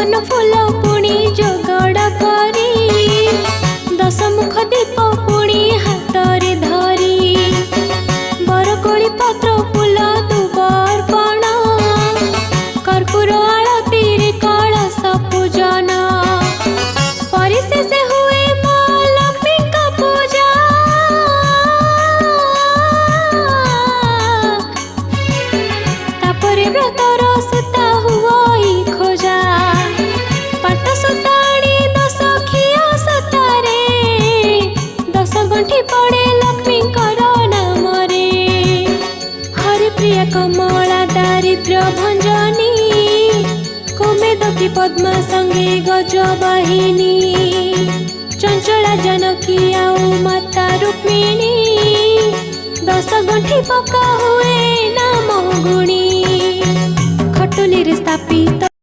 कन फूल पुणी जोगड़ करी 10 मुख दीप पुणी हाथ रे धरी बरकोली पत्र फूल दुबर्पण कर्पूर आलती रे कलश पूजन परिशेष हुए माँ लक्ष्मी का पूजा तापरे व्रतर सुता हुई खोजा पाट सुताणी 10 खिया सुतारे 10 गंठी पड़े लक्ष्मी नाम रे हरि प्रिया कमला दारिद्र्य भंजनी कोमेदकी पद्मा संगे गजवाहिनी चंचला जानकी आउ माता रुक्मिणी 10 गंठी पका हुए नाम गुणी खटुली रे स्थापित